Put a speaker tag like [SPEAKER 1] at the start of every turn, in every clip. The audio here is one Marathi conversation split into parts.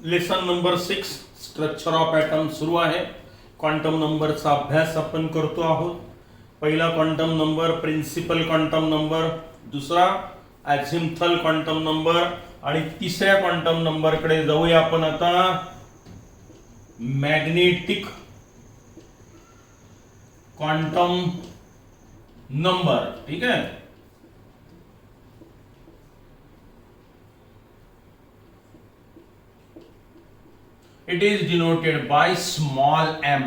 [SPEAKER 1] Lesson number 6 structure of atom सुरू आहे. क्वांटम नंबरचा अभ्यास आपण करतो आहोत. पहिला quantum number principal quantum number, दुसरा ॲझिम्थल क्वांटम नंबर आणि तिसऱ्या क्वांटम नंबरकडे जाऊया आपण आता. Magnetic quantum number. ठीक आहे. It is denoted by small m.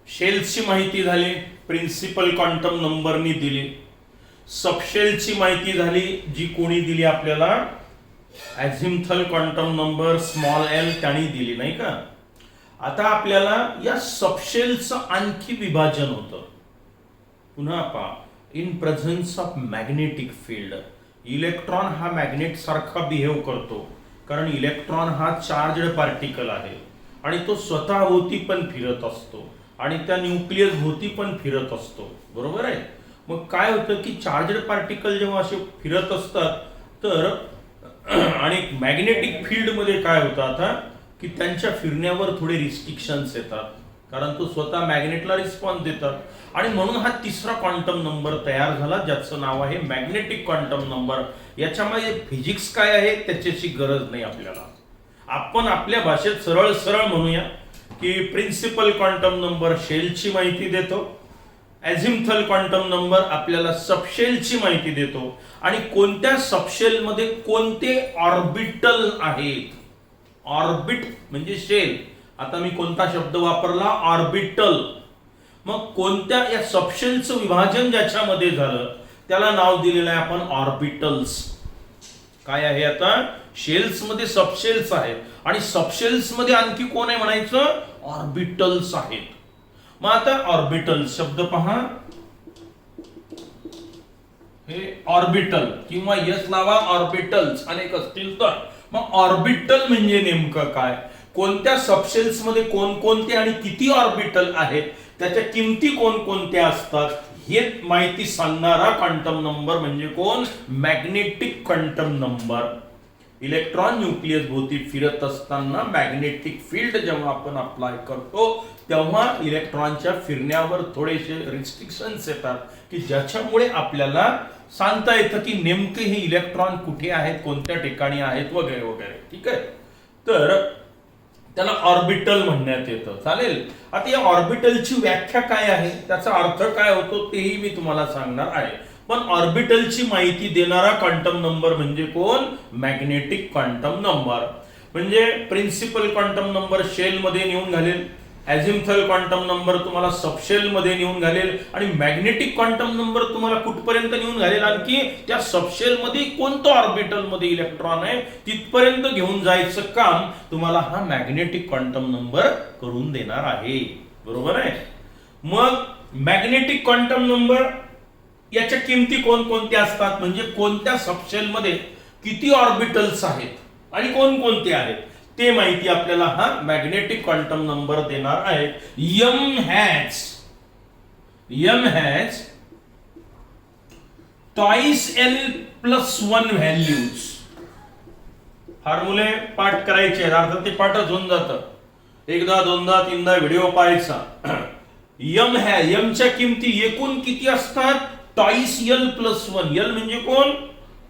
[SPEAKER 1] शेल्सची माहिती झाली, प्रिन्सिपल क्वांटम नंबरनी दिली. सबशेलची माहिती झाली, जी कोणी दिली आपल्याला, ॲझिम्थल क्वांटम नंबर स्मॉल एल त्यांनी दिली, नाही का. आता आपल्याला या सबशेलचं आणखी विभाजन होतं. पुन्हा पहा, in presence of magnetic field electron हा मॅग्नेट सारखा बिहेव करतो, कारण इलेक्ट्रॉन हा चार्जड पार्टिकल आहे आणि तो स्वतः भोवती पण फिरत असतो आणि त्या न्यूक्लियस भोवती पण फिरत असतो. बरोबर आहे. मग काय होतं की चार्जड पार्टिकल जेव्हा असे फिरत असतात तर आणि मॅग्नेटिक फील्ड मध्ये काय होतं आता की त्यांच्या फिरण्यावर थोडे रिस्ट्रिक्शन्स येतात, कारण तो स्वतः मॅग्नेटला रिस्पॉन्स देतात. आणि म्हणून हा तिसरा क्वांटम नंबर तयार झाला, ज्याचं नाव आहे मॅग्नेटिक क्वांटम नंबर. याच्यामध्ये फिजिक्स काय आहे त्याच्याची गरज नाही आपल्याला. आपण आपल्या भाषेत सरळ सरळ म्हणूया की प्रिन्सिपल क्वांटम नंबर शेलची माहिती देतो, ॲझिम्थल क्वांटम नंबर आपल्याला सबशेलची माहिती देतो आणि कोणत्या सबशेलमध्ये कोणते ऑर्बिटल आहेत. ऑर्बिट म्हणजे शेल. आता मी कोणता शब्द वापरला, ऑर्बिटल. मग कोणत्या या सबशेलचं विभाजन ज्याच्यामध्ये झालं त्याला नाव दिलेलं आहे आपण ऑर्बिटल्स. काय आहे आता, शेल्स मध्ये सबशेल्स आहेत आणि सबशेल्स मध्ये आणखी कोण आहे म्हणायचं, ऑर्बिटल्स आहेत. मग आता ऑर्बिटल शब्द पहा, हे ऑर्बिटल किंवा यस लावा ऑर्बिटल्स अनेक असतील तर. मग ऑर्बिटल म्हणजे नेमकं काय, कोणत्या सबशेल्स मध्ये कोणकोणते आणि किती ऑर्बिटल आहेत, त्याच्या किमती कोणकोणत्या असतात, हे माहिती सांगणारा क्वांटम नंबर म्हणजे कोण, magnetic quantum number. Electron nucleus भोवती फिरत असताना मॅग्नेटिक फील्ड जेव्हा आपण अप्लाय करतो तेव्हा इलेक्ट्रॉनच्या फिरण्यावर थोडेसे रिस्ट्रिक्शन्स येतात की ज्याच्यामुळे आपल्याला सांगता येतं की नेमके हे इलेक्ट्रॉन कुठे आहेत, कोणत्या ठिकाणी आहेत वगैरे वगैरे. ठीक आहे. तर त्याला ऑर्बिटल म्हणण्यात येतं. चालेल. आता या ऑर्बिटलची व्याख्या काय आहे, त्याचा अर्थ काय होतो तेही मी तुम्हाला सांगणार आहे. पण ऑर्बिटलची माहिती देणारा क्वांटम नंबर म्हणजे कोण, मॅग्नेटिक क्वांटम नंबर. म्हणजे प्रिन्सिपल क्वांटम नंबर शेल मध्ये नेऊन घालेल, ॲझिम्थल क्वांटम नंबर तुम्हाला सबशेल मध्ये नेऊन घालेल आणि मॅग्नेटिक क्वांटम नंबर तुम्हाला कुठपर्यंत नेऊन घालेल, आणखी त्या सबशेल मध्ये कोणतं ऑर्बिटल मध्ये इलेक्ट्रॉन आहे तिथपर्यंत घेऊन जायचं काम तुम्हाला हा मॅग्नेटिक क्वांटम नंबर करून देणार आहे. बरोबर आहे. मग मॅग्नेटिक क्वांटम नंबर याच्या किमती कोणकोणत्या असतात, म्हणजे कोणत्या सबशेल मध्ये किती ऑर्बिटल्स आहेत आणि कोणकोणते आहेत ते माहिती आपल्याला हा मॅग्नेटिक क्वांटम नंबर देणार आहे. m has twice l plus 1 values. फॉर्म्युले पाठ करायचे अर्थात ते पाठच होऊन जातं, एकदा दोनदा तीनदा व्हिडिओ पाहायचा. m च्या किमती एकूण किती असतात, twice l plus 1. l म्हणजे कोण,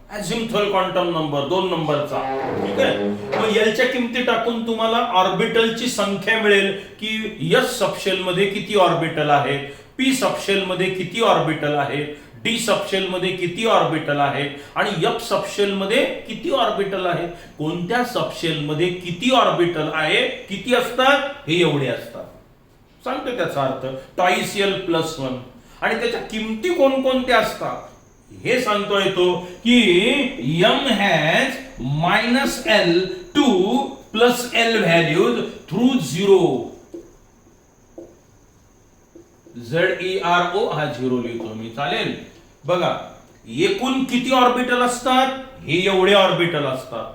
[SPEAKER 1] ॲझिम्थल क्वांटम नंबर 2 नंबरचा. ठीक आहे. मग एलच्या किमती टाकून तुम्हाला ऑर्बिटलची संख्या मिळेल की एस सबशेल मध्ये किती ऑर्बिटल आहेत, पी सबशेल मध्ये किती ऑर्बिटल आहेत, डी सबशेल मध्ये किती ऑर्बिटल आहेत आणि एफ सबशेल मध्ये किती ऑर्बिटल आहेत. कोणत्या सबशेल मध्ये किती ऑर्बिटल आहे, किती असतात, हे एवढे असतात. सांगतो त्याचा अर्थ, twice l plus 1. आणि त्याच्या किमती कोणकोणत्या असतात हे सांगतोय तो की m has -l to +l values through 0. ZERO हा 0 लिहितो मी. चालेल. बघा, एकूण किती ऑर्बिटल असतात, हे एवढे ऑर्बिटल असतात.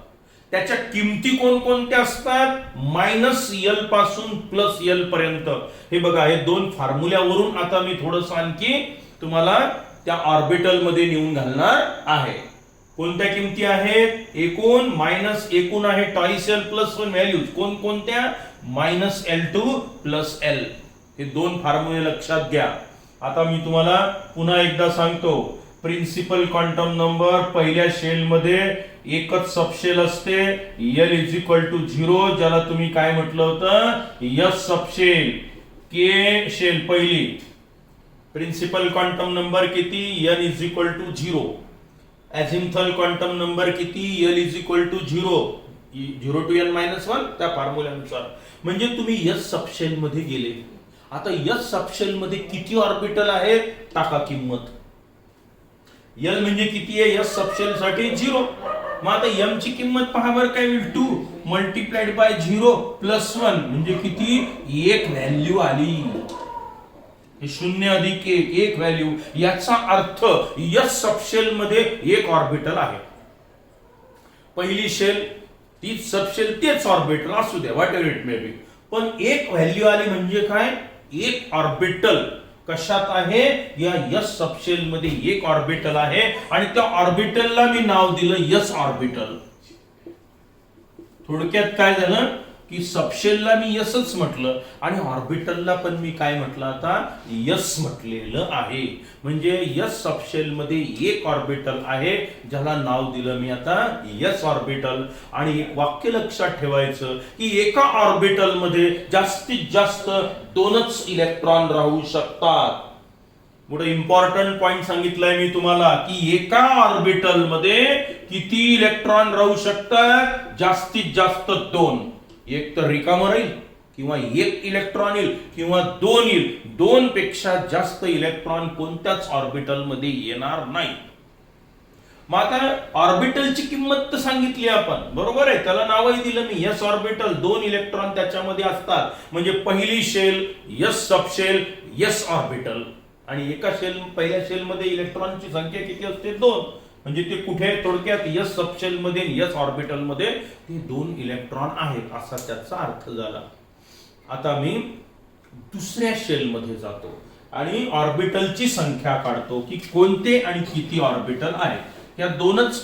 [SPEAKER 1] त्याच्या किमती कोणकोणत्या असतात, -l पासून +l पर्यंत. हे बघा, हे दोन फॉर्म्युल्यावरून आता मी थोडंसं आणखी तुम्हाला त्या ऑर्बिटल मध्ये नेऊन घालणार आहे. कोणत्या किमती आहेत? एकूण मायनस एकूण आहे twice L plus one values कोणत्या? Minus L2 plus L. हे दोन फॉर्म्युले लक्षात घ्या. आता मी तुम्हाला पुन्हा एकदा सांगतो. प्रिन्सिपल क्वांटम नंबर पहिल्या शेल मध्ये एकच सबशेल असते L इज इक्वल टू 0, ज्याला तुम्ही काय म्हटलं होतं? S subshell. K शेल पहिली. प्रिन्सिपल क्वांटम नंबर किती? N is equal to 0. Azimuthal quantum number किती? L is equal to 0 to n minus 1 त्या फॉर्म्युल्यानुसार. म्हणजे तुम्ही S सबशेल मध्ये गेले. आता S सबशेल मध्ये किती ऑर्बिटल आहेत? टाका किंमत. L म्हणजे किती आहे? S सबशेल साठी 0. मग आता M ची किंमत पहा बरं काय होईल? 2 मल्टिप्लाइड बाय 0 प्लस 1 म्हणजे किती? एक व्हॅल्यू आली. हे 0 अधिक 1 एक व्हॅल्यू. याचा अर्थ S सबशेल मध्ये एक ऑर्बिटल आहे. पहिली शेल तीच सबशेल तेच ऑर्बिटल असू द्या what ever it may be, पण एक व्हॅल्यू आली म्हणजे काय? एक ऑर्बिटल कशात आहे? या S सबशेल मध्ये एक ऑर्बिटल आहे आणि त्या ऑर्बिटलला मी नाव दिलं S ऑर्बिटल. थोडक्यात काय झालं की सबशेलला मी यसच म्हटलं आणि ऑर्बिटलला पण मी काय म्हटलं? आता यस म्हटलेलं आहे. म्हणजे यस सबशेल मध्ये एक ऑर्बिटल आहे ज्याला नाव दिलं मी आता यस ऑर्बिटल. आणि एक वाक्य लक्षात ठेवायचं की एका ऑर्बिटल मध्ये जास्तीत जास्त 2च इलेक्ट्रॉन राहू शकतात. मोठा इम्पॉर्टंट पॉइंट सांगितलंय मी तुम्हाला की एका ऑर्बिटल मध्ये किती इलेक्ट्रॉन राहू शकतात? जास्तीत जास्त 2. एक तर रिकामं राहील किंवा एक इलेक्ट्रॉन येईल किंवा 2 येईल. 2 पेक्षा जास्त इलेक्ट्रॉन कोणत्याच ऑर्बिटल मध्ये येणार नाही. मग आता ऑर्बिटलची किंमत तर सांगितली आपण, बरोबर आहे. त्याला नावही दिलं मी S ऑर्बिटल. 2 इलेक्ट्रॉन त्याच्यामध्ये असतात. म्हणजे पहिली shell S subshell S orbital. आणि एका पहिल्या शेल मध्ये इलेक्ट्रॉनची संख्या किती असते? 2. म्हणजे ते कुठे? थोडक्यात S सबशेल मध्ये S ऑर्बिटल मध्ये ते 2 इलेक्ट्रॉन आहेत असा त्याचा अर्थ झाला. आता मी दुसऱ्या शेल मध्ये जातो आणि ऑर्बिटलची संख्या काढतो की कोणते आणि किती ऑर्बिटल आहेत. या 2च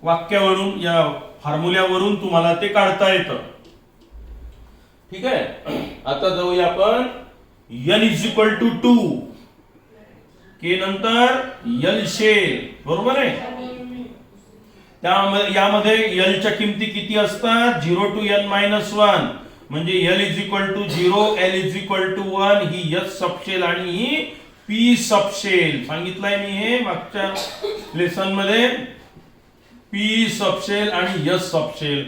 [SPEAKER 1] वाक्यावरून या फॉर्म्युल्यावरून तुम्हाला ते काढता येतं. ठीक आहे. आता जाऊया आपण N is equal to 2. K नंतर L शेल, बरोबर आहे. यामध्ये L च्या किमती किती असतात? 0 टू n मायनस 1. म्हणजे L is equal to 0, L is equal to 1. ही S सबशेल आणि ही P सबशेल सांगितलंय मी हे मागच्या लेसन मध्ये. P सबशेल आणि S सबशेल.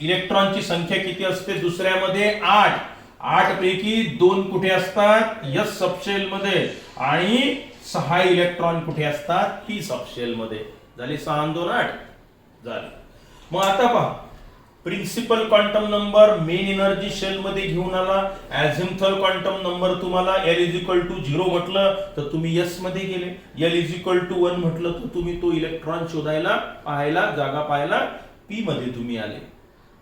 [SPEAKER 1] इलेक्ट्रॉनची संख्या किती असते दुसऱ्यामध्ये? 8. 8 पैकी 2 कुठे असतात? S सबशेल मध्ये. आणि 6 इलेक्ट्रॉन कुठे असतात? P सबशेल मध्ये. झाले 6 आणि 2 8 झाले. मग आता पहा principal quantum number main energy shell मध्ये घेऊन आला. अझिम्थल क्वांटम नंबर तुम्हाला L इज इक्वल टू 0 म्हटलं तर तुम्ही S मध्ये गेले. L इज इक्वल टू 1 म्हटलं तर तुम्ही तो इलेक्ट्रॉन शोधायला पाहायला जागा पाहायला P मध्ये तुम्ही आले.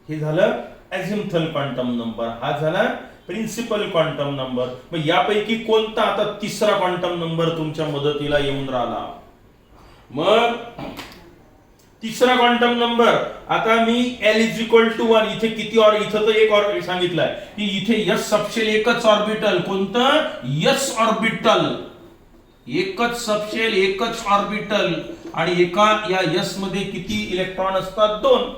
[SPEAKER 1] हे झालं अझिम्थल क्वांटम नंबर. हा झाला प्रिन्सिपल क्वांटम नंबर. मग यापैकी कोणता आता तिसरा क्वांटम नंबर तुमच्या मदतीला येऊन राहिला? मग तिसरा क्वांटम नंबर आता मी L इज इक्वल टू 1. इथे किती इथं तर एक ऑर्बिटल सांगितलंय की इथे S सबशेल एकच ऑर्बिटल. कोणतं? S orbital. एकच सबशेल एकच ऑर्बिटल. आणि एका या S मध्ये किती इलेक्ट्रॉन असतात? 2.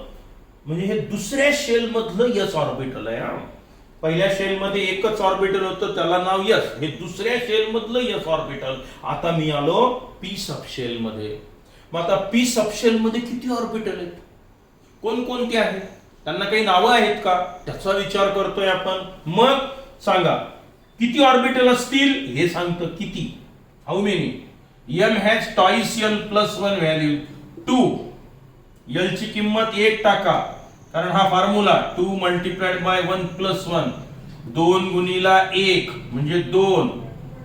[SPEAKER 1] म्हणजे हे दुसऱ्या शेल मधलं S ऑर्बिटल आहे. पहिल्या शेल मध्ये एकच ऑर्बिटल होतं त्याला नाव S. हे दुसऱ्या शेल मधलं S ऑर्बिटल. आता मी आलो P सबशेल मध्ये. मग आता P सबशेल मध्ये किती ऑर्बिटल आहेत? कोणकोणते आहेत? त्यांना काही नावं आहेत का? त्याचा विचार करतोय आपण. मग सांगा किती ऑर्बिटल असतील हे सांगतं. किती? How many? M has twice L plus 1 value 2. L ची किंमत 1 टाका कारण हा फॉर्म्युला 2 मल्टिप्लाइड बाय 1 प्लस 1. 2 गुणिला 1 म्हणजे 2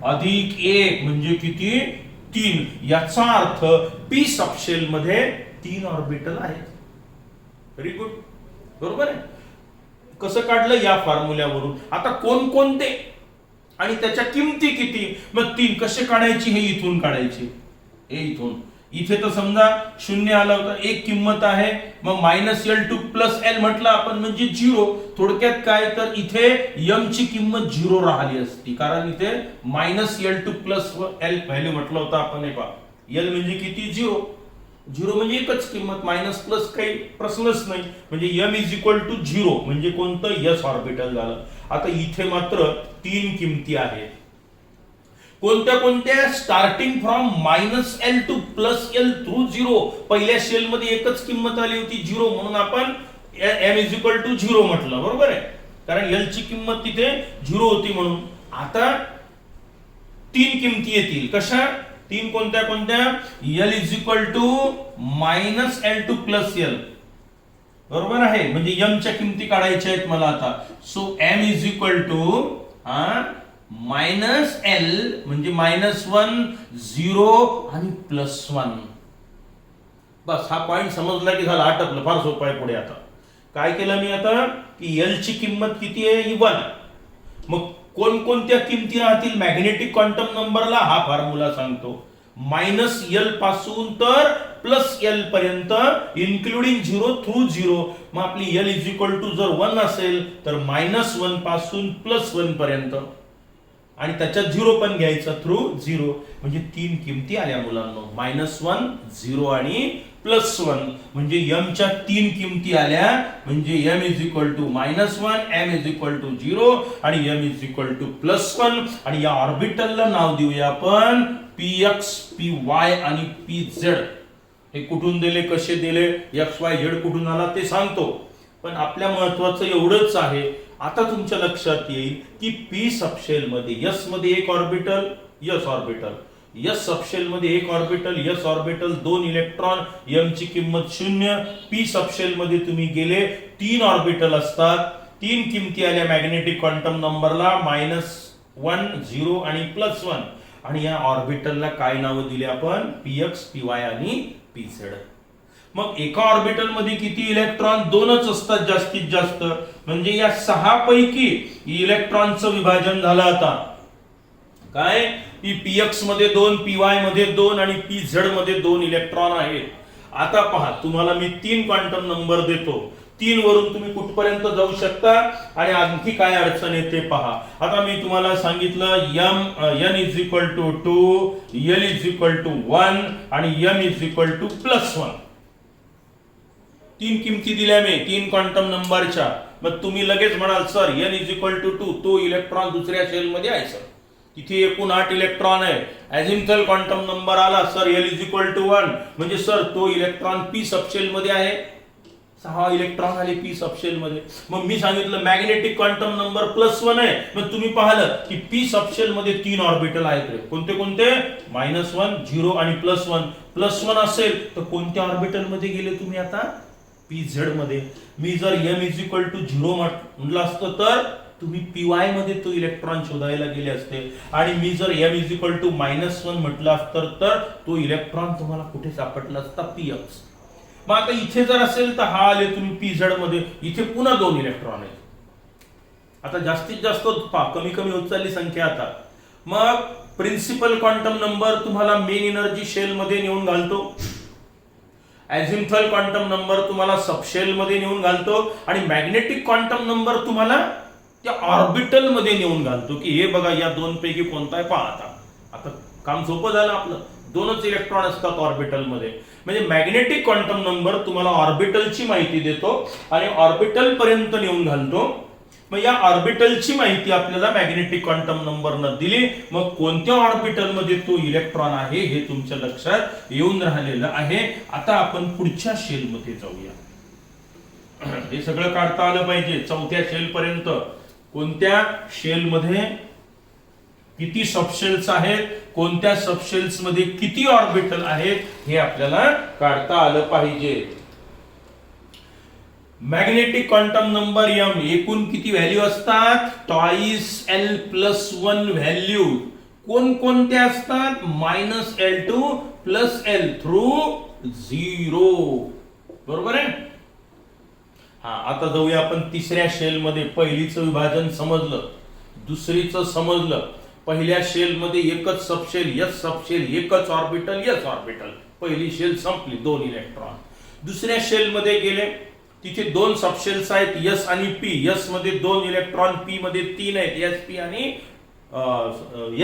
[SPEAKER 1] अधिक 1 म्हणजे किती? 3. याचा अर्थ P सबशेल मध्ये 3 ऑर्बिटल आहेत. Very good. बरोबर आहे. कसं काढलं? या फॉर्म्युल्यावरून. आता कोणकोणते आणि त्याच्या किमती किती? मग 3 कसे काढायची? हे इथून काढायचे. हे इथून इथे तर समजा शून्य आलं होतं, एक किंमत आहे, मग -l टू +l म्हटलं आपण म्हणजे 0. थोडक्यात काय तर इथे m ची किंमत 0 राहिली असती, कारण इथे -l टू +l व्हॅल्यू म्हटलं होतं आपण. हे पहा l म्हणजे किती 0 म्हणजे एकच किंमत, मायनस प्लस काही प्रश्नच नाही, म्हणजे m इज इक्वल टू 0 म्हणजे कोणतं s ऑर्बिटल झालं. आता इथे मात्र 3 किमती आहेत. कोणत्या कोणत्या? Starting from -l to +l through 0. पहिल्या शेल मध्ये एकच किंमत आली होती 0, म्हणून आपण m इज इक्वल टू 0 म्हटलं, बरोबर आहे, कारण l ची किंमत तिथे 0 होती म्हणून. आता 3 किमती येतील. कशा? 3 कोणत्या कोणत्या? l is equal to -l to +l, बरोबर आहे, म्हणजे m च्या किमती काढायच्या आहेत मला आता. So m is equal to -l म्हणजे -1 0 आणि +1. बस हा पॉइंट समजला की झालं, आटपलं. फार सोपं आहे. पुढे आता काय केलं मी आता की l ची किंमत किती आहे? 1. मग कोणकोणत्या किमती राहतील मॅग्नेटिक क्वांटम नंबरला? हा फॉर्म्युला सांगतो. -l पासून तर +l पर्यंत इन्क्लुडिंग 0 थ्रू 0. मग आपली l इज इक्वल टू जर 1 असेल तर -1 पासून +1 पर्यंत, आणि त्याच्यात 0 पण घ्यायचा थ्रू 0. म्हणजे 3 किमती आल्या मुलांना, -1 0 आणि +1. म्हणजे m च्या 3 किमती आल्या. म्हणजे m is equal to -1, m is equal to 0 आणि m इज इक्वल टू +1. आणि या ऑर्बिटलला नाव देऊया आपण px, py आणि pz. हे कुठून दिले, कसे दिले, xy z कुठून आला ते सांगतो, पण आपल्या महत्वाचं एवढंच आहे. आता तुमच्या लक्षात येईल की p सबशेल मध्ये s मध्ये एक orbital, s orbital, s subshell मध्ये एक orbital, s orbital, 2 electron, m ची किंमत 0. p सबशेल मध्ये तुम्ही गेले 3 ऑर्बिटल असतात. 3 किमती आल्या मॅग्नेटिक क्वांटम नंबरला, -1 0 आणि +1. आणि या ऑर्बिटलला काय नाव दिले आपण? px, py आणि pz. मग एका ऑर्बिटल मध्ये किती इलेक्ट्रॉन? 2च असतात जास्तीत जास्त. म्हणजे या 6 पैकी इलेक्ट्रॉनचं विभाजन झालं. आता काय? px मध्ये 2, py मध्ये 2 आणि pz मध्ये 2 इलेक्ट्रॉन आहेत. आता पहा, तुम्हाला मी 3 क्वांटम नंबर देतो, 3 वरून तुम्ही कुठपर्यंत जाऊ शकता आणि आणखी काय अडचण येते पहा. आता मी तुम्हाला सांगितलं n is equal to 2, l is equal to 1 आणि m इज इक्वल टू +1. 3 किमती दिल्या मी 3 क्वांटम नंबरच्या. मग तुम्ही लगेच म्हणाल sir n is equal to 2, तो इलेक्ट्रॉन दुसऱ्या शेल मध्ये आहे सर, तिथे एकूण 8 इलेक्ट्रॉन आहे. अझिम्थल क्वांटम नंबर आला sir l is equal to 1, म्हणजे सर तो इलेक्ट्रॉन p सबशेल मध्ये आहे. 6 इलेक्ट्रॉन आले p सबशेल मध्ये. मग मी सांगितलं मॅग्नेटिक क्वांटम नंबर +1 आहे. मग तुम्ही पाहिलं की p सबशेल मध्ये 3 ऑर्बिटल आहेत. कोणते कोणते? -1 0 आणि +1. +1 असेल तर कोणत्या ऑर्बिटल मध्ये गेले तुम्ही आता? pz मध्ये. मी जर m इज इक्वल टू 0 म्हटलं असतं तर तुम्ही py मध्ये तो इलेक्ट्रॉन शोधायला गेले असते. आणि मी जर m इज इक्वल टू -1 म्हटलं असतं तर तो इलेक्ट्रॉन तुम्हाला कुठे सापडला असता? px. मग आता इथे जर असेल तर हा आले तुम्ही pz मध्ये, इथे पुन्हा 2 इलेक्ट्रॉन आहेत. आता जास्तीत जास्त कमी कमी होत चालली संख्या आता. मग प्रिन्सिपल क्वांटम नंबर तुम्हाला मेन एनर्जी शेल मध्ये नेऊन घालतो, अझिम्थल क्वांटम नंबर तुम्हाला सबशेल मध्ये नेऊन घालतो, आणि मॅग्नेटिक क्वांटम नंबर तुम्हाला त्या ऑर्बिटल मध्ये नेऊन घालतो की हे बघा या 2 पैकी कोणता आहे पहा. आता काम सोपं झालं आपलं. 2च इलेक्ट्रॉन असतात ऑर्बिटल मध्ये. म्हणजे मॅग्नेटिक क्वांटम नंबर तुम्हाला ऑर्बिटलची माहिती देतो आणि ऑर्बिटल पर्यंत नेऊन घालतो. मग या ऑर्बिटलची माहिती आपल्याला मॅग्नेटिक क्वांटम नंबरनं दिली. मग कोणत्या ऑर्बिटल मध्ये तो इलेक्ट्रॉन आहे हे तुमच्या लक्षात येऊन राहिलेलं आहे. आता आपण पुढच्या शेल मध्ये जाऊया. हे सगळं काढता आलं पाहिजे. 4थ्या शेल पर्यंत कोणत्या शेल मध्ये किती सबशेल्स आहेत, कोणत्या सबशेल्स मध्ये किती ऑर्बिटल आहेत हे आपल्याला काढता आलं पाहिजे. मॅग्नेटिक क्वांटम नंबर m एकूण किती व्हॅल्यू असतात? Twice l plus 1 value. कोणकोणते असतात? -l to +l through 0. बरोबर आहे. हा, आता जाऊया आपण तिसऱ्या शेल मध्ये. पहिलीचं विभाजन समजलं, दुसरीचं समजलं. पहिल्या शेल मध्ये एकच सबशेल, s सबशेल, एकच ऑर्बिटल, s ऑर्बिटल. पहिली शेल संपली, 2 इलेक्ट्रॉन. दुसऱ्या शेल मध्ये गेले, तिथे 2 सबशेल्स आहेत, एस आणि पी. एस मध्ये 2 इलेक्ट्रॉन, पी मध्ये 3 आहेत, एस पी आणि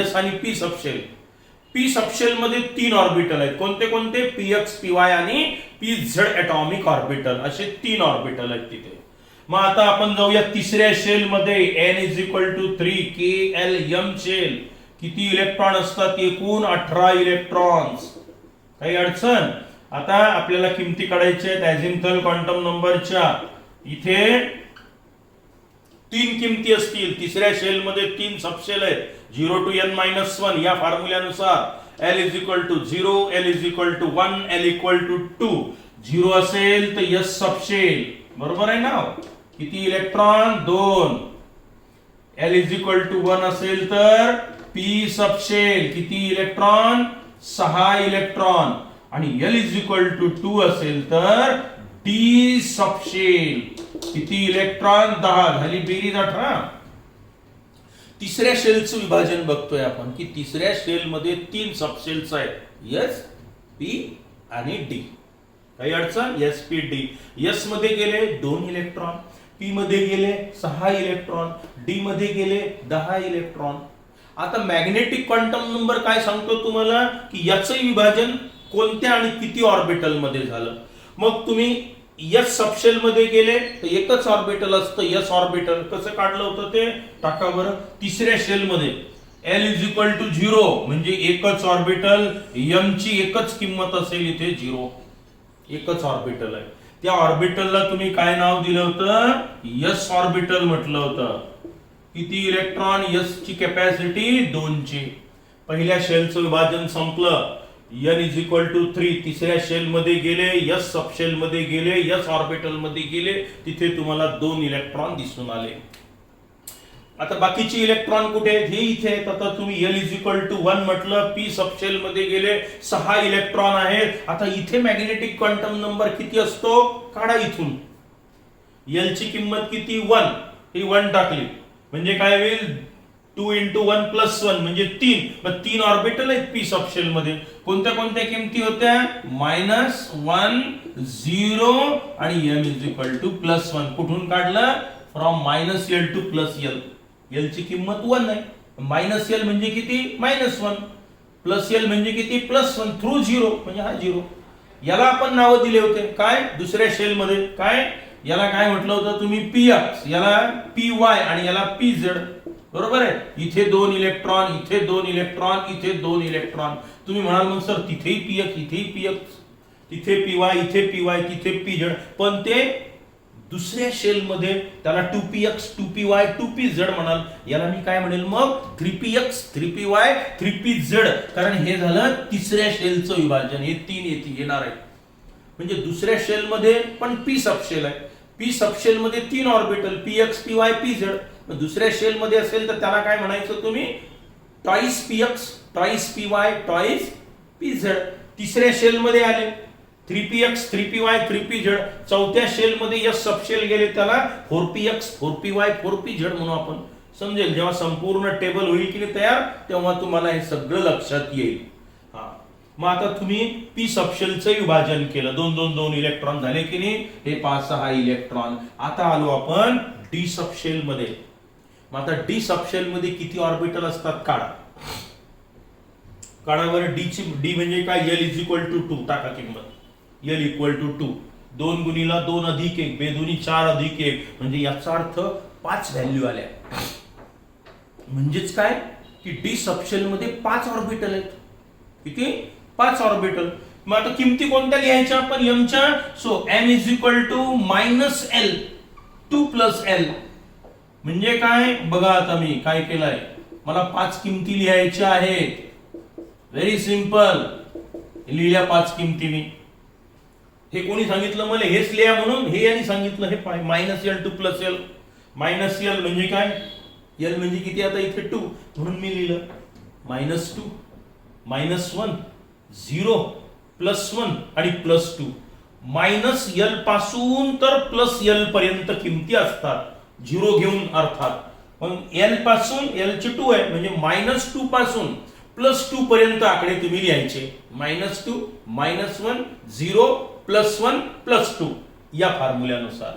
[SPEAKER 1] एस आणि पी सबशेल. पी सबशेल मध्ये 3 ऑर्बिटल आहेत. कोणते कोणते? पी एक्स, पी वाय आणि पी झेड एटॉमिक ऑर्बिटल, असे 3 ऑर्बिटल आहेत तिथे. मग आता आपण जाऊया तिसऱ्या शेल मध्ये, n is equal to 3 K L M shell. किती इलेक्ट्रॉन असतात? एकूण 18 इलेक्ट्रॉन्स. काही अडचण? आता आपल्याला किमती काढायच्या आहेत अझिम्थल क्वांटम नंबरच्या. इथे 3 किमती असतील. तिसऱ्या शेल मध्ये 3 सबशेल आहेत, 0 to n - 1 या फॉर्म्युल्यानुसार. L is equal to 0, L is equal to 1, L equal to 2. 0 असेल तर S सबशेल, बरोबर आहे ना? किती electron? 2. L is equal to 1 असेल तर P सबशेल, किती इलेक्ट्रॉन? 6 इलेक्ट्रॉन. आणि L इज इक्वल टू 2 असेल तर D सबशेल, किती इलेक्ट्रॉन? 10. झाली बेरीज 18. तिसऱ्या शेलचं विभाजन बघतोय आपण की तिसऱ्या शेल मध्ये 3 सबशेल्स आहेत, एस, पी आणि डी. काही अडचण? S, P, D. एस मध्ये गेले 2 इलेक्ट्रॉन, पी मध्ये गेले 6 इलेक्ट्रॉन, डी मध्ये गेले 10 इलेक्ट्रॉन. आता मॅग्नेटिक क्वांटम नंबर काय सांगतो तुम्हाला की याचं विभाजन कोणत्या आणि किती ऑर्बिटल मध्ये झालं. मग तुम्ही एस सबशेल मध्ये गेले तर एकच ऑर्बिटल असतं, एस ऑर्बिटल. कसं काढलं होतं ते टाका बरं. तिसऱ्या शेल मध्ये L इज इक्वल टू 0 म्हणजे एकच ऑर्बिटल, m ची एकच किंमत असेल इथे 0, एकच ऑर्बिटल आहे. त्या ऑर्बिटलला तुम्ही काय नाव दिलं होतं? एस ऑर्बिटल म्हटलं होतं. किती इलेक्ट्रॉन? एस ची कॅपॅसिटी 2 ची. पहिल्या शेलचं विभाजन संपलं. n इज इक्वल टू 3 तिसऱ्या शेल मध्ये गेले, एस सबशेल मध्ये गेले, एस ऑर्बिटल मध्ये गेले, तिथे तुम्हाला 2 इलेक्ट्रॉन दिसून आले. आता बाकीचे इलेक्ट्रॉन कुठे आहेत? हे इथे आहेत. आता तुम्ही L इज इक्वल टू 1 म्हटलं, पी सबशेल मध्ये गेले, 6 इलेक्ट्रॉन आहेत. आता इथे मॅग्नेटिक क्वांटम नंबर किती असतो? काढा इथून. L ची किंमत किती? 1. ही 1 टाकली म्हणजे काय होईल? 2 into 1 plus 1 म्हणजे 3. मग 3 ऑर्बिटल आहेत पी सबशेल मध्ये. कोणत्या कोणत्या किमती होत्या? -1, 0 आणि m इज इक्वल टू +1. कुठून काढलं? From -L to +L. L ची किंमत 1 आहे. -L म्हणजे किती? -1. +L म्हणजे किती? +1. थ्रू 0 म्हणजे हा 0. याला आपण नाव दिले होते काय? दुसऱ्या शेल मध्ये काय? याला काय म्हटलं होतं तुम्ही? px, याला py आणि याला pz. बरोबर आहे. इथे 2 इलेक्ट्रॉन, इथे 2 इलेक्ट्रॉन, इथे 2 इलेक्ट्रॉन. तुम्ही म्हणाल मग सर तिथेही px, इथेही px, तिथे py, इथे py, तिथे pz. पण ते दुसऱ्या शेल मध्ये त्याला 2px, 2py, 2pz म्हणाल. याला मी काय म्हणेल मग? 3px, 3py, 3pz. कारण हे झालं तिसऱ्या शेलचं विभाजन. हे 3 येथे येणार आहे. म्हणजे दुसऱ्या शेल मध्ये पण पी सबशेल आहे. पी सबशेल मध्ये 3 ऑर्बिटल, px, py, pz. दुसऱ्या शेल मध्ये असेल तर त्याला काय म्हणायचं तुम्ही? Twice px, twice py, twice pz. तिसऱ्या शेल मध्ये आले 3px, 3py, 3pz. चौथ्या शेल मध्ये एस सबशेल गेले, त्याला 4px, 4py, 4pz म्हणू आपण. समजेल जेव्हा संपूर्ण टेबल होईल की नाही तयार, तेव्हा तुम्हाला हे सगळं लक्षात येईल. मग आता तुम्ही पी सबशेलचं विभाजन केलं, 2 इलेक्ट्रॉन झाले की नाही? हे 5-6 इलेक्ट्रॉन. आता आलो आपण डी सबशेल मध्ये. मग आता डी सबशेल मध्ये किती ऑर्बिटल असतात? काढा बरं. डी म्हणजे काय? L इज इक्वल टू 2 टाका किंमत. L equal to 2. 2 गुणिला 2 अधिक 1, बेदोनी 4 अधिक 1 म्हणजे याचा अर्थ 5 व्हॅल्यू आल्या. म्हणजेच काय की डी सबशेल मध्ये 5 ऑर्बिटल आहेत. किती? 5 ऑर्बिटल. मग आता किमती कोणत्या लिहायच्या आपण m च्या? So m is equal to -L 2 + L म्हणजे काय? बघा आता मी काय केलंय. मला 5 किमती लिहायच्या आहेत. Very simple. लिहिल्या 5 किमती मी. हे कोणी सांगितलं मला हेच लिहा म्हणून? हे यांनी सांगितलं. हे -L 2 + L. -L म्हणजे काय? L म्हणजे किती? आता इथे 2 म्हणून मी लिहिलं -2, -1, 0, +1 आणि +2. -L पासून तर +L पर्यंत किमती असतात, 0 घेऊन अर्थात. मग L पासून L ची 2 आहे म्हणजे -2 पासून +2 पर्यंत आकडे तुम्ही लिहायचे. -2, -1, 0, +1, +2 या फॉर्म्युल्यानुसार.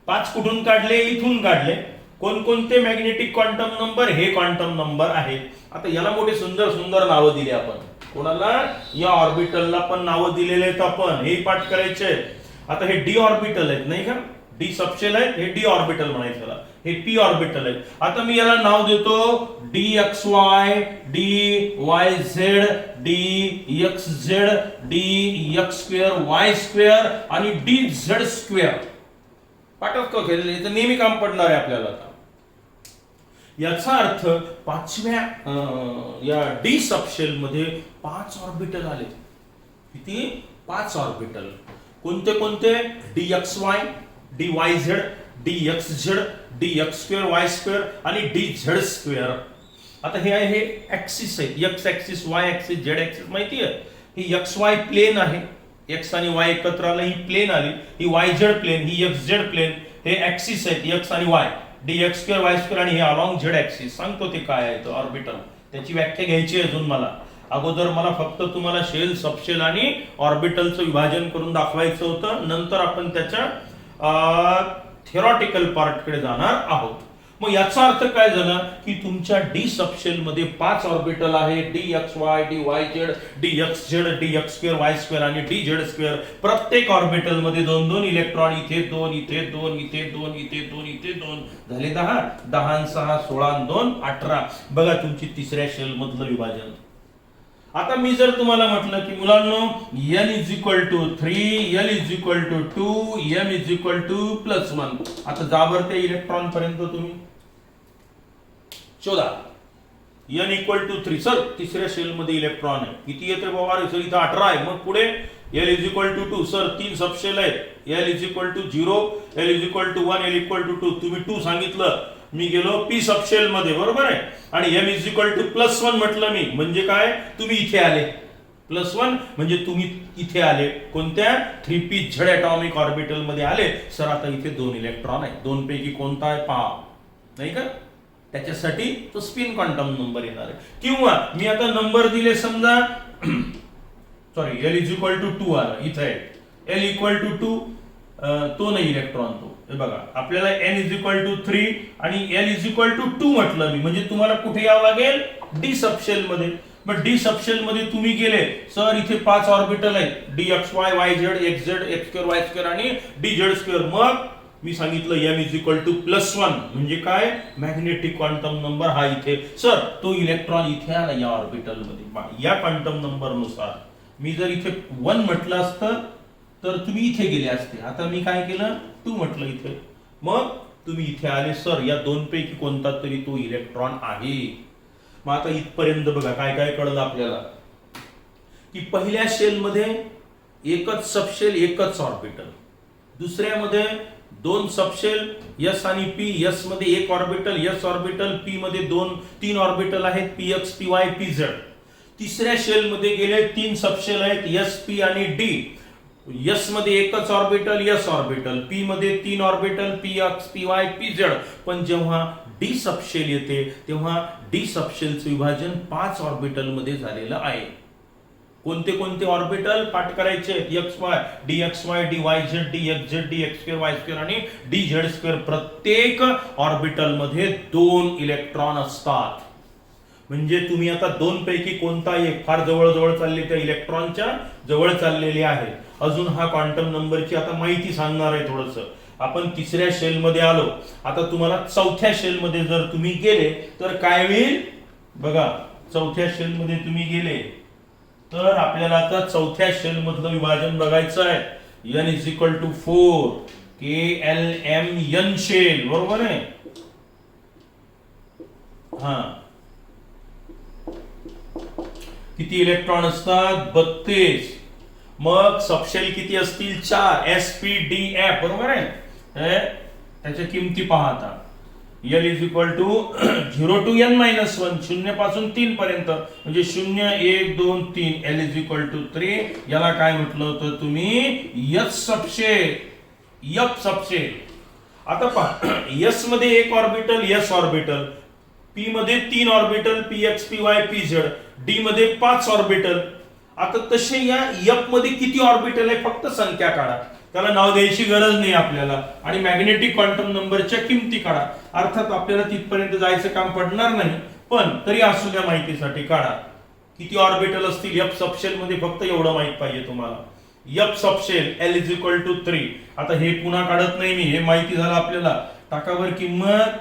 [SPEAKER 1] 5 कुठून काढले? इथून काढले. कोणकोणते मॅग्नेटिक क्वांटम नंबर? हे क्वांटम नंबर आहेत. आता याला मोठे सुंदर सुंदर नावं दिली आपण. कोणाला? या ऑर्बिटलला पण नावं दिलेले आहेत आपण. हे पाठ करायचे. आता हे डी ऑर्बिटल आहेत नाही का? डी सबशेल आहेत, हे डी ऑर्बिटल म्हणायचं त्याला. हे पी ऑर्बिटल आहेत. आता मी याला नाव देतो DXY, DYZ, DXZ, DX2, Y2 आणि DZ2. पाठक का केलेलं नेहमी काम पडणार आहे आपल्याला. आता याचा अर्थ पाचव्या या डी सबशेल मध्ये 5 ऑर्बिटल आले. किती? 5 ऑर्बिटल. कोणते कोणते? DXY, DYZ, DXZ, DX2, Y2 आणि DZ2. आता हे आहे, हे ऍक्सिस आहे. X axis, Y axis, Z axis माहिती आहे. ही XY प्लेन आहे. X आणि Y एकत्र आलं, ही प्लेन आली. ही YZ प्लेन, ही XZ प्लेन. हे ऍक्सिस आहेत X आणि Y, DX2, Y2 आणि हे अलॉंग Z ऍक्सिस. सांगतो ते काय आहे ऑर्बिटल. त्याची व्याख्या घ्यायची आहे अजून मला. अगोदर मला फक्त तुम्हाला शेल, सबशेल आणि ऑर्बिटलचं विभाजन करून दाखवायचं होतं. नंतर आपण त्याच्या थेरॉटिकल पार्टकडे जाणार आहोत. मग याचा अर्थ काय झाला की तुमच्या डी सबशेल मध्ये 5 ऑर्बिटल आहे. DXY, DYZ, DXZ, DX2, Y2 आणि DZ2. प्रत्येक ऑर्बिटल मध्ये 2-2 इलेक्ट्रॉन. इथे 2, इथे 2, इथे 2, इथे 2, इथे 2 झाले 10. 10 आणि 6 16 आणि 2 18. बघा तुमची तिसऱ्या शेल मधलं विभाजन. आता मी जर तुम्हाला म्हटलं की मुलांनो n = 3, l = 2, m = +1. आता जाबरते इलेक्ट्रॉन पर्यंत तुम्ही शोधा. n = 3. सर तिसऱ्या शेल मध्ये इलेक्ट्रॉन आहे. किती येते बाबा? सर इथं 18 आहे. मग पुढे l = 2. सर 3 सबशेल आहेत. l = 0, l = 1, l = 2. तुम्ही 2 सांगितलं. मी गेलो पी सबशेल मध्ये, बरोबर आहे. आणि m = +1 म्हटलं मी. म्हणजे काय? तुम्ही इथे आले. +1 म्हणजे तुम्ही इथे आले. कोणत्या? 3p-Z ॲटॉमिक ऑर्बिटल मध्ये आले. सर आता इथे 2 इलेक्ट्रॉन आहेत. 2 पैकी कोणता आहे पहा, नाही का? त्याच्यासाठी तो स्पिन क्वांटम नंबर येणार आहे. किंवा मी आता नंबर दिले समजा सॉरी l = 2 आला इथे. l = 2 तो नाही इलेक्ट्रॉन तो. हे बघा आपल्याला n = 3 आणि l = 2 म्हटलं मी. म्हणजे तुम्हाला कुठे यावं लागेल? डी सबशेल मध्ये. मग डी सबशेल मध्ये तुम्ही गेले. सर इथे 5 ऑर्बिटल आहेत. DXY, YZ, XZ, X2, Y2 आणि DZ2. मग मी सांगितलं m = +1 म्हणजे काय? मॅग्नेटिक क्वांटम नंबर हा इथे. सर तो इलेक्ट्रॉन इथे आला या ऑर्बिटल मध्ये. या क्वांटम नंबर नुसार मी जर इथे 1 म्हटलं असतं तर तुम्ही इथे गेले असते. आता मी काय केलं? 2 म्हटलं इथे. मग तुम्ही इथे आले. सर या 2 पैकी कोणता तरी तो इलेक्ट्रॉन आहे. मग आता इथपर्यंत बघा काय काय कळलं आपल्याला की पहिल्या शेल मध्ये एकच सबशेल, एकच ऑर्बिटल. दुसऱ्यामध्ये 2 सबशेल S आणि P. S मध्ये 1 ऑर्बिटल, S ऑर्बिटल. P मध्ये 3 ऑर्बिटल आहेत. PX, PY, PZ. तिसऱ्या शेल मध्ये गेले 3 सबशेल आहेत S, P आणि D. S मध्ये एकच ऑर्बिटल, S ऑर्बिटल. P मध्ये 3 ऑर्बिटल, PX, PY, PZ. पण जेव्हा डी सबशेल येते तेव्हा डी सबशेलचं विभाजन 5 ऑर्बिटल मध्ये झालेलं आहे. कोणते कोणते ऑर्बिटल पाठ करायचे? XY, DXY, DYZ, DXZ, DX2, Y2 आणि DZ2. प्रत्येक ऑर्बिटल मध्ये 2 इलेक्ट्रॉन असतात. म्हणजे तुम्ही आता 2 पैकी कोणता एक फार जवळ जवळ चालले, त्या इलेक्ट्रॉनच्या जवळ चाललेले आहे. अजून हा क्वांटम नंबरची आता माहिती सांगणार आहे थोडस. आपण तिसऱ्या शेल मध्ये आलो. आता तुम्हाला चौथ्या शेल मध्ये जर तुम्ही गेले तर काय होईल बघा. चौथ्या शेल मध्ये तुम्ही गेले तर आपल्याला आता चौथ्या शेल मधलं विभाजन बघायचं आहे. n = 4, KLMN शेल, बरोबर आहे. हा किती इलेक्ट्रॉन असतात? 32. मग सबशेल किती असतील? 4, SPDF, बरोबर आहे. त्याच्या किमती पहा आता. l = 0 to n-1, 0 पासून 3 पर्यंत. म्हणजे 0 1 2 3. l = 3. याला काय म्हटलं होतं तुम्ही? S subshell, F subshell. आता पहा S मध्ये 1 ऑर्बिटल, S ऑर्बिटल. पी मध्ये 3 orbital px py pz, D मध्ये 5 ऑर्बिटल. आता तसे या एफ मध्ये किती ऑर्बिटल आहे फक्त संख्या काढा, त्याला नाव द्यायची गरज नाही आपल्याला. आणि मॅग्नेटिक क्वांटम नंबरच्या किमती काढा. अर्थात आपल्याला तिथपर्यंत जायचं काम पडणार नाही, पण तरी असू द्या माहितीसाठी काढा. किती ऑर्बिटल असतील एफ सबशेल मध्ये फक्त एवढं माहित पाहिजे तुम्हाला. F subshell L is equal to 3. आता हे पुन्हा काढत नाही मी, हे माहिती झालं आपल्याला. टाकावर किंमत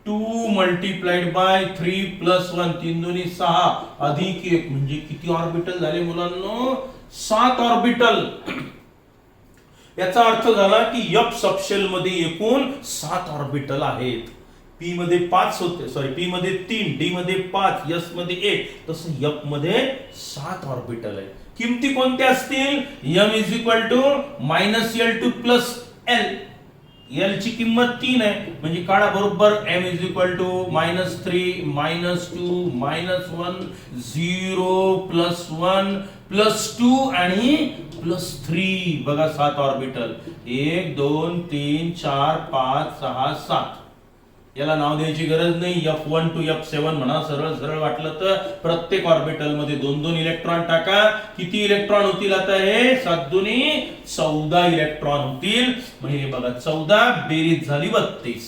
[SPEAKER 1] 2 मल्टिप्लाइड बाय 3 प्लस 1, 3 दोन्ही 6 अधिक 1 म्हणजे किती ऑर्बिटल झाले मुलांनो? 7 ऑर्बिटल. याचा अर्थ झाला की एफ सबशेल मध्ये एकूण 7 ऑर्बिटल आहेत. पी मध्ये 5 होते, सॉरी पी मध्ये 3, डी मध्ये 5, एस मध्ये 1, तसं एफ मध्ये 7 ऑर्बिटल आहे. किमती कोणत्या असतील? m is equal to -L2 plus L. L ची किंमत 3 आहे म्हणजे काढा बरोबर m is equal to -3 -2 -1 0 plus 1 plus 2 आणि प्लस 3. बघा 7 ऑर्बिटल. 1 2 3 4 5 6 7. याला नाव द्यायची गरज नाही. F1 to F7 म्हणा. सरळ सरळ वाटलं तर प्रत्येक ऑर्बिटल मध्ये 2-2 इलेक्ट्रॉन टाका. किती इलेक्ट्रॉन होतील आता? हे 7 दुनी 14 इलेक्ट्रॉन होतील. म्हणजे हे बघा 14 बेरीज झाली 32.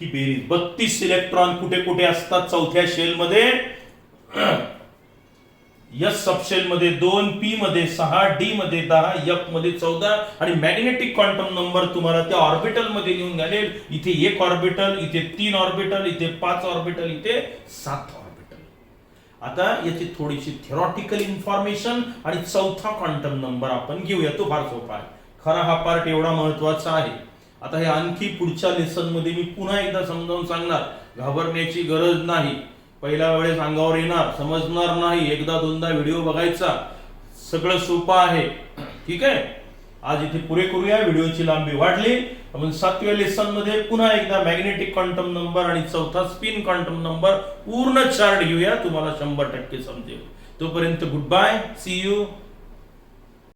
[SPEAKER 1] ही बेरीज 32 इलेक्ट्रॉन कुठे कुठे असतात चौथ्या शेल मध्ये? एस सबशेल मध्ये 2, पी मध्ये 6, डी मध्ये 10, एफ मध्ये 14. आणि मॅग्नेटिक क्वांटम नंबर तुम्हाला त्या ऑर्बिटल मध्ये लिहून घालेल. इथे 1 ऑर्बिटल, इथे 3 ऑर्बिटल, इथे 5 ऑर्बिटल, इथे 7 ऑर्बिटल. आता याची थोडीशी थेरॉटिकल इन्फॉर्मेशन आणि चौथा क्वांटम नंबर आपण घेऊया. तो फार सोपा आहे. खरा हा पार्ट एवढा महत्वाचा आहे. आता हे आणखी पुढच्या लेसन मध्ये मी पुन्हा एकदा समजावून सांगणार. घाबरण्याची गरज नाही. पहिल्या वेळेस अंगावर येणार, समजणार नाही. एकदा दोनदा व्हिडिओ बघायचा. सगळं सोपं आहे. ठीक आहे. आज इथे पुरे करूया. व्हिडिओची लांबी वाढली. आपण 7व्या लेसन मध्ये पुन्हा एकदा मॅग्नेटिक क्वांटम नंबर आणि चौथा स्पिन क्वांटम नंबर पूर्ण चार्ट घेऊया. तुम्हाला 100% समजेल. तोपर्यंत गुड बाय. C you.